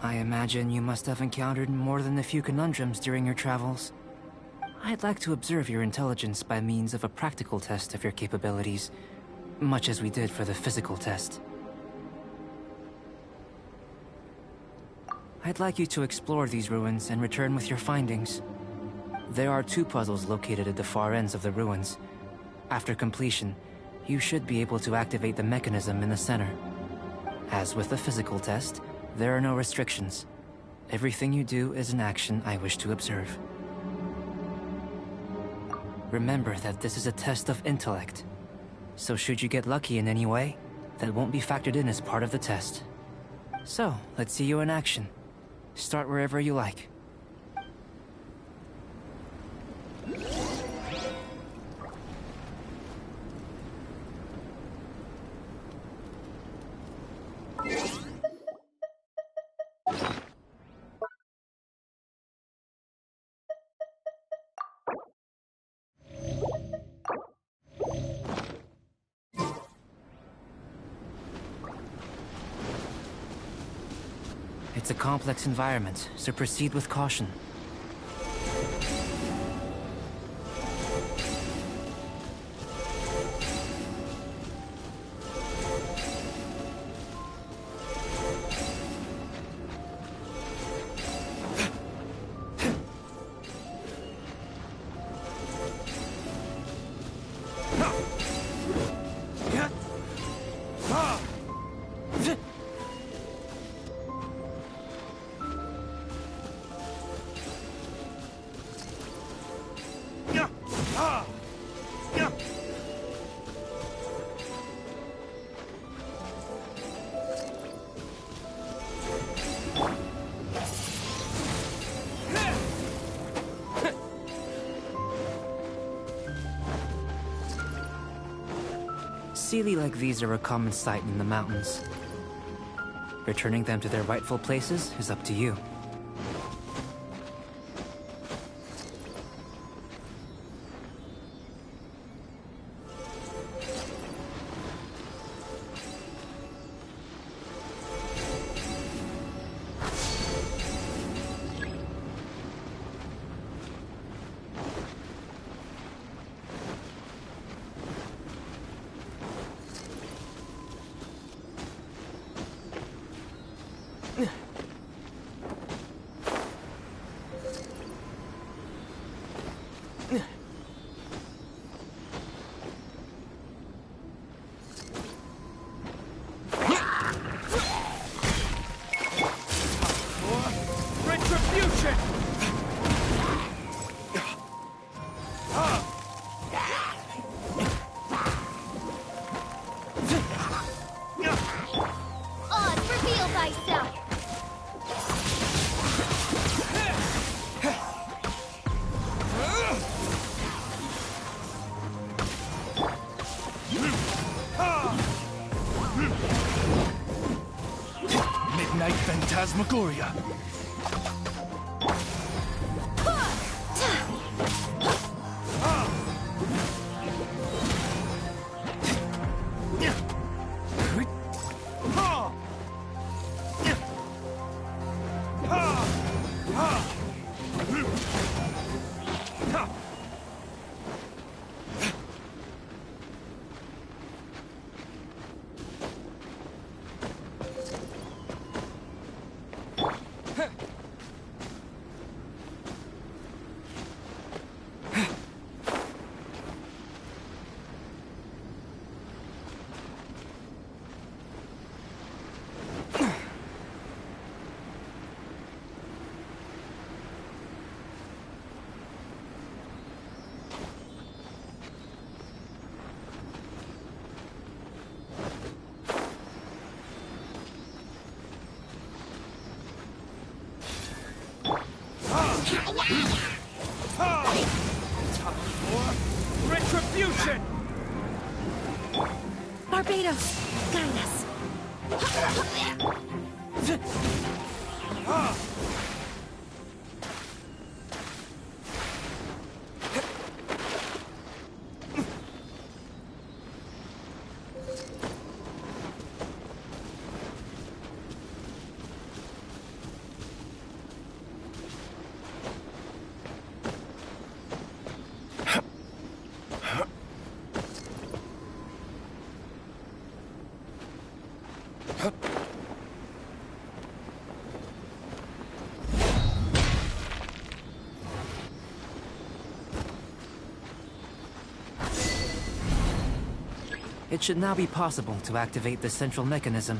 I imagine you must have encountered more than a few conundrums during your travels. I'd like to observe your intelligence by means of a practical test of your capabilities, much as we did for the physical test. I'd like you to explore these ruins and return with your findings. There are 2 puzzles located at the far ends of the ruins. After completion, you should be able to activate the mechanism in the center. As with the physical test, there are no restrictions. Everything you do is an action I wish to observe. Remember that this is a test of intellect. So should you get lucky in any way, that won't be factored in as part of the test. So, let's see you in action. Start wherever you like. It's a complex environment, so proceed with caution. Sealy like these are a common sight in the mountains. Returning them to their rightful places is up to you. Retribution! Oz, reveal thyself! Midnight Phantasmagoria. Retribution! Albedo, guide us. It should now be possible to activate the central mechanism.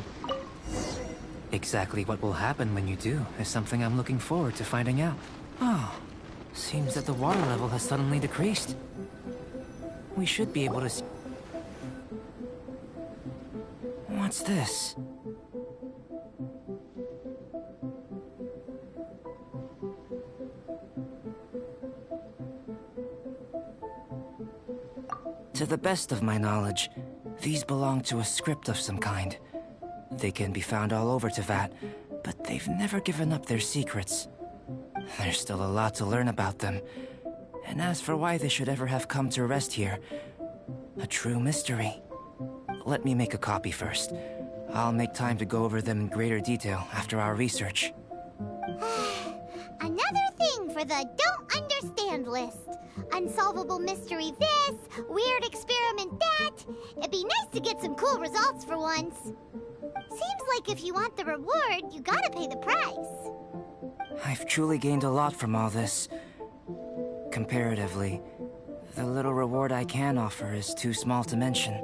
Exactly what will happen when you do is something I'm looking forward to finding out. Oh, seems that the water level has suddenly decreased. We should be able to see... What's this? To the best of my knowledge, these belong to a script of some kind. They can be found all over Teyvat, but they've never given up their secrets. There's still a lot to learn about them. And as for why they should ever have come to rest here, a true mystery. Let me make a copy first. I'll make time to go over them in greater detail after our research. Another thing for the don't understand list. Unsolvable mystery this, weird experiment that. It'd be nice to get some cool results for once. Seems like if you want the reward, you gotta pay the price. I've truly gained a lot from all this. Comparatively, the little reward I can offer is too small to mention.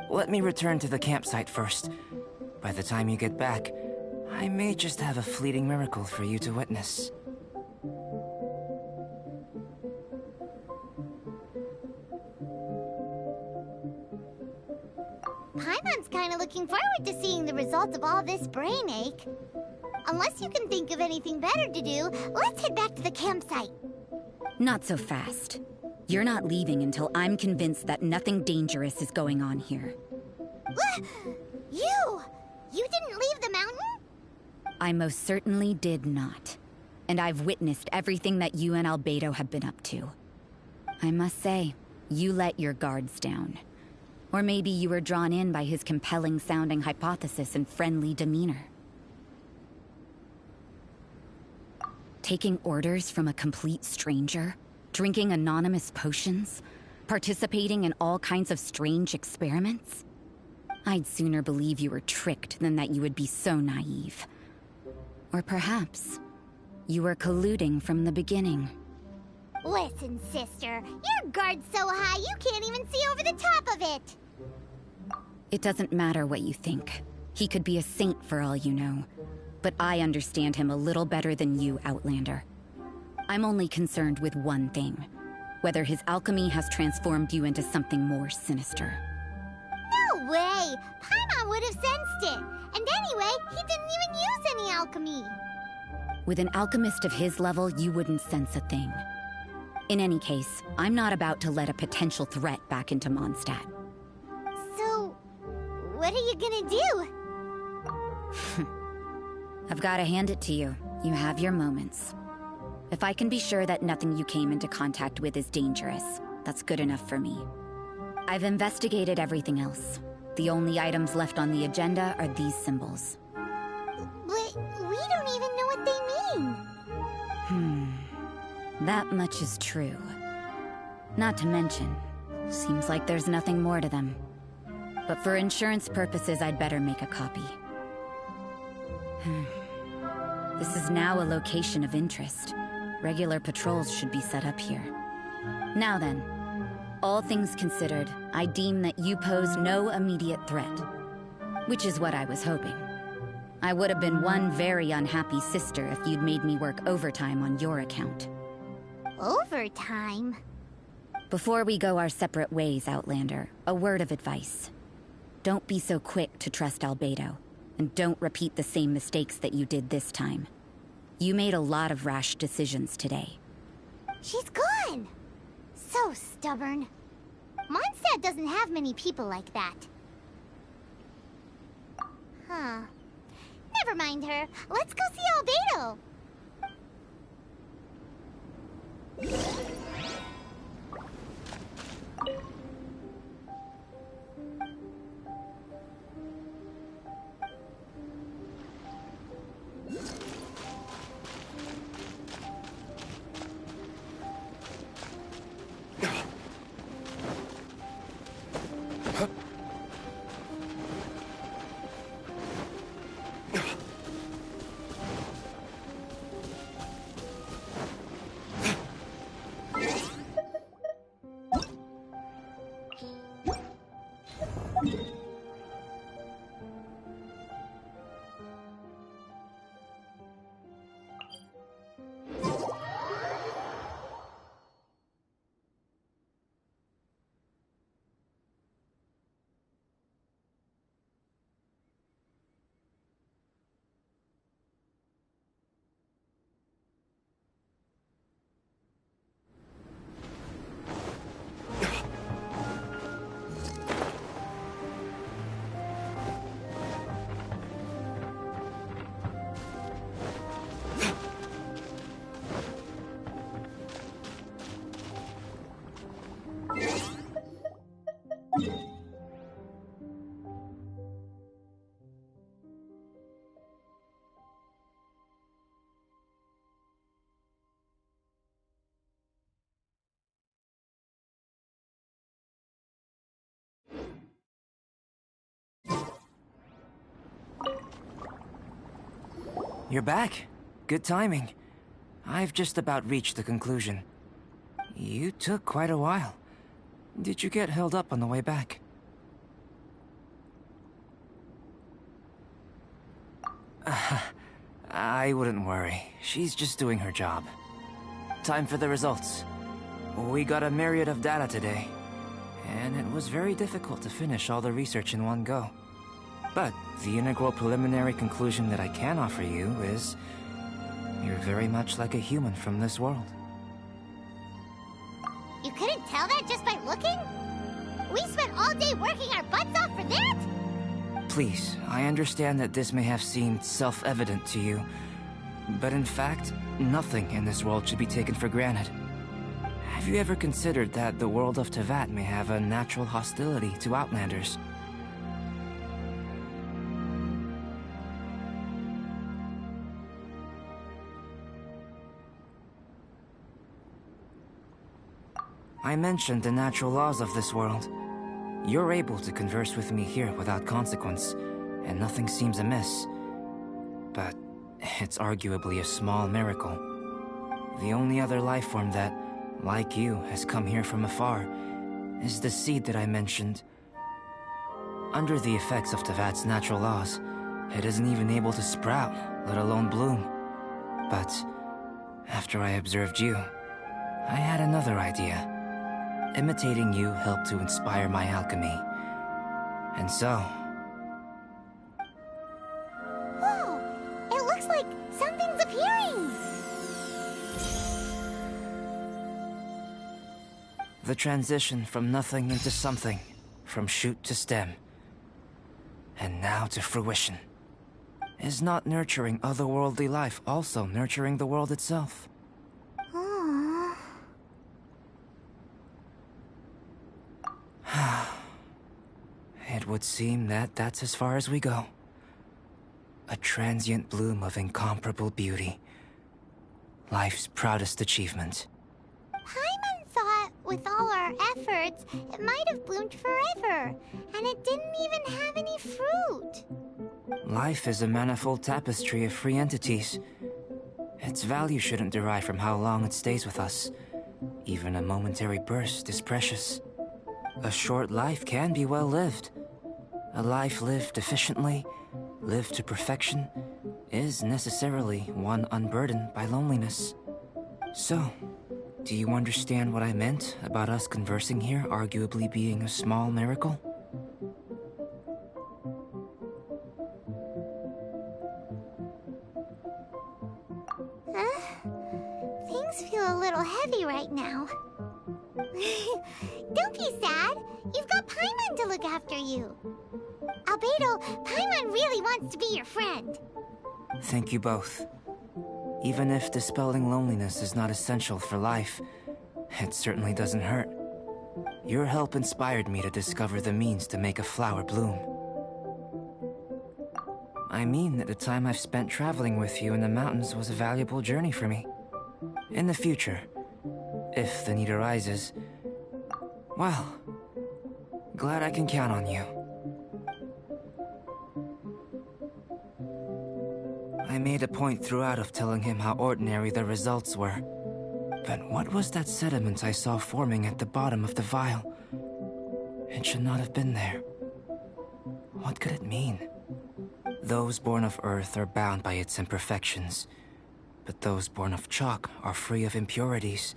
Let me return to the campsite first. By the time you get back, I may just have a fleeting miracle for you to witness. Paimon's kinda looking forward to seeing the results of all this brain ache. Unless you can think of anything better to do, let's head back to the campsite. Not so fast. You're not leaving until I'm convinced that nothing dangerous is going on here. You didn't leave the mountain? I most certainly did not. And I've witnessed everything that you and Albedo have been up to. I must say, you let your guards down. Or maybe you were drawn in by his compelling-sounding hypothesis and friendly demeanor. Taking orders from a complete stranger? Drinking anonymous potions? Participating in all kinds of strange experiments? I'd sooner believe you were tricked than that you would be so naive. Or perhaps you were colluding from the beginning. Listen, sister, your guard's so high you can't even see over the top of it. It doesn't matter what you think. He could be a saint for all you know. But I understand him a little better than you, Outlander. I'm only concerned with one thing. Whether his alchemy has transformed you into something more sinister. No way! Paimon would have sensed it. And anyway, he didn't even use any alchemy. With an alchemist of his level, you wouldn't sense a thing. In any case, I'm not about to let a potential threat back into Mondstadt. So, what are you gonna do? I've gotta hand it to you. You have your moments. If I can be sure that nothing you came into contact with is dangerous, that's good enough for me. I've investigated everything else. The only items left on the agenda are these symbols. But we don't even know what they mean. That much is true. Not to mention, seems like there's nothing more to them. But for insurance purposes, I'd better make a copy. This is now a location of interest. Regular patrols should be set up here. Now then, all things considered, I deem that you pose no immediate threat. Which is what I was hoping. I would have been one very unhappy sister if you'd made me work overtime on your account. Overtime? Before we go our separate ways, Outlander, a word of advice. Don't be so quick to trust Albedo, and don't repeat the same mistakes that you did this time. You made a lot of rash decisions today. She's gone! So stubborn. Mondstadt doesn't have many people like that. Huh. Never mind her. Let's go see Albedo! You're back. Good timing. I've just about reached the conclusion. You took quite a while. Did you get held up on the way back? I wouldn't worry. She's just doing her job. Time for the results. We got a myriad of data today, and it was very difficult to finish all the research in one go. But the integral preliminary conclusion that I can offer you is you're very much like a human from this world. You couldn't tell that just by looking? We spent all day working our butts off for that? Please, I understand that this may have seemed self-evident to you, but in fact, nothing in this world should be taken for granted. Have you ever considered that the world of Teyvat may have a natural hostility to Outlanders? I mentioned the natural laws of this world. You're able to converse with me here without consequence, and nothing seems amiss. But it's arguably a small miracle. The only other life form that, like you, has come here from afar is the seed that I mentioned. Under the effects of Tevat's natural laws, it isn't even able to sprout, let alone bloom. But after I observed you, I had another idea. Imitating you helped to inspire my alchemy. And so... Whoa! It looks like something's appearing! The transition from nothing into something, from shoot to stem, and now to fruition. Is not nurturing otherworldly life also nurturing the world itself? Aww. It would seem that that's as far as we go. A transient bloom of incomparable beauty. Life's proudest achievement. Paimon thought, with all our efforts, it might have bloomed forever, and it didn't even have any fruit. Life is a manifold tapestry of free entities. Its value shouldn't derive from how long it stays with us. Even a momentary burst is precious. A short life can be well lived. A life lived efficiently, lived to perfection, is necessarily one unburdened by loneliness. So, do you understand what I meant about us conversing here arguably being a small miracle? Things feel a little heavy right now. Don't be sad. You've got Paimon to look after you. Albedo, Paimon really wants to be your friend. Thank you both. Even if dispelling loneliness is not essential for life, it certainly doesn't hurt. Your help inspired me to discover the means to make a flower bloom. I mean that the time I've spent traveling with you in the mountains was a valuable journey for me. In the future, if the need arises, well, glad I can count on you. I made a point throughout of telling him how ordinary the results were. But what was that sediment I saw forming at the bottom of the vial? It should not have been there. What could it mean? Those born of Earth are bound by its imperfections, but those born of chalk are free of impurities.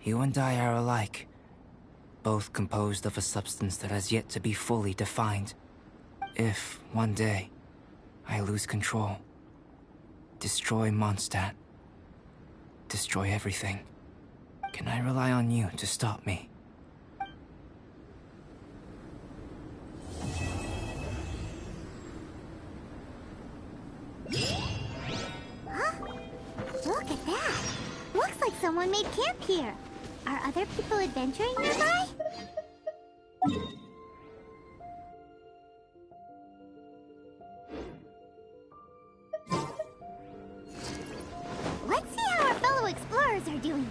You and I are alike, both composed of a substance that has yet to be fully defined. If, one day, I lose control, destroy Mondstadt, destroy everything, can I rely on you to stop me? Huh? Look at that! Looks like someone made camp here. Are other people adventuring nearby? Let's see how our fellow explorers are doing.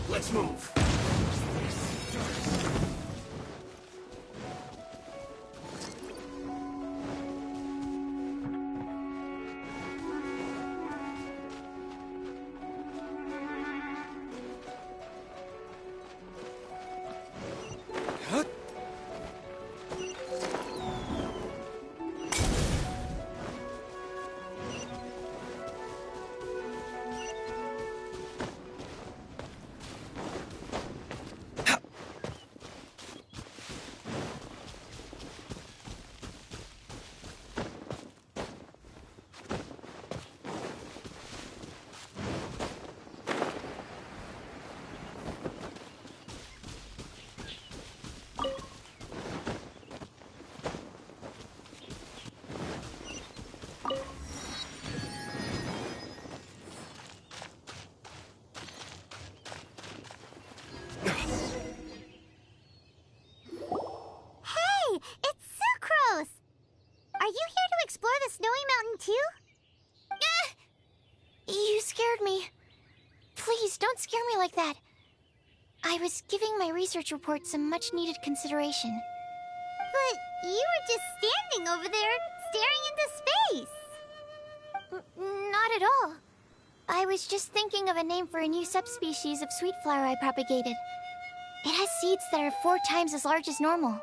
Let's move. scared me. Please, don't scare me like that. I was giving my research report some much-needed consideration. But you were just standing over there, staring into space. Not at all. I was just thinking of a name for a new subspecies of sweet flower I propagated. It has seeds that are 4 times as large as normal.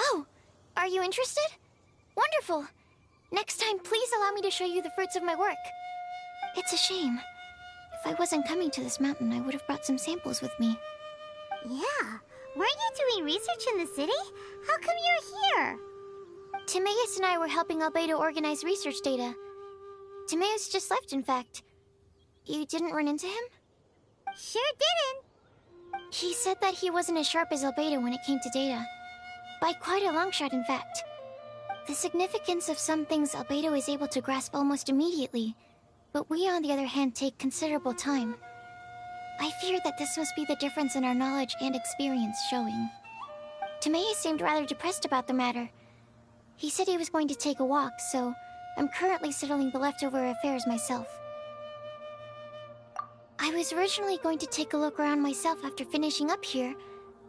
Oh, are you interested? Wonderful. Next time, please allow me to show you the fruits of my work. It's a shame. If I wasn't coming to this mountain, I would have brought some samples with me. Yeah. Weren't you doing research in the city? How come you're here? Timaeus and I were helping Albedo organize research data. Timaeus just left, in fact. You didn't run into him? Sure didn't. He said that he wasn't as sharp as Albedo when it came to data. By quite a long shot, in fact. The significance of some things Albedo is able to grasp almost immediately, but we, on the other hand, take considerable time. I fear that this must be the difference in our knowledge and experience showing. Timaeus seemed rather depressed about the matter. He said he was going to take a walk, so I'm currently settling the leftover affairs myself. I was originally going to take a look around myself after finishing up here,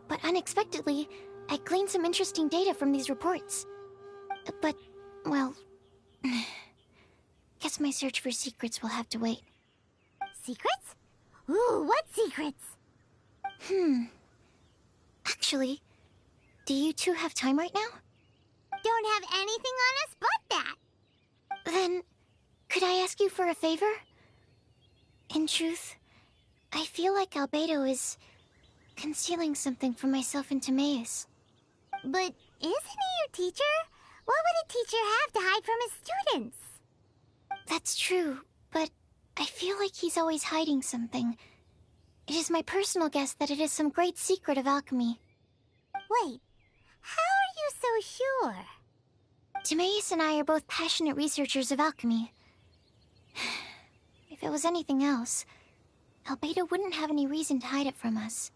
but unexpectedly, I gleaned some interesting data from these reports. But, well, guess my search for secrets will have to wait. Secrets? Ooh, what secrets? Actually, do you two have time right now? Don't have anything on us but that. Then, could I ask you for a favor? In truth, I feel like Albedo is concealing something from myself and Timaeus. But isn't he your teacher? What would a teacher have to hide from his students? That's true, but I feel like he's always hiding something. It is my personal guess that it is some great secret of alchemy. Wait, how are you so sure? Timaeus and I are both passionate researchers of alchemy. If it was anything else, Albedo wouldn't have any reason to hide it from us.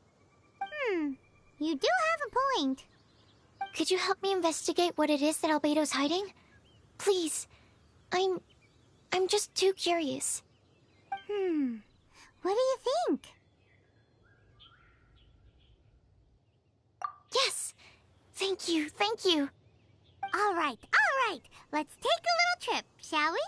You do have a point. Could you help me investigate what it is that Albedo's hiding? Please. I'm just too curious. What do you think? Yes! Thank you, thank you. All right. Let's take a little trip, shall we?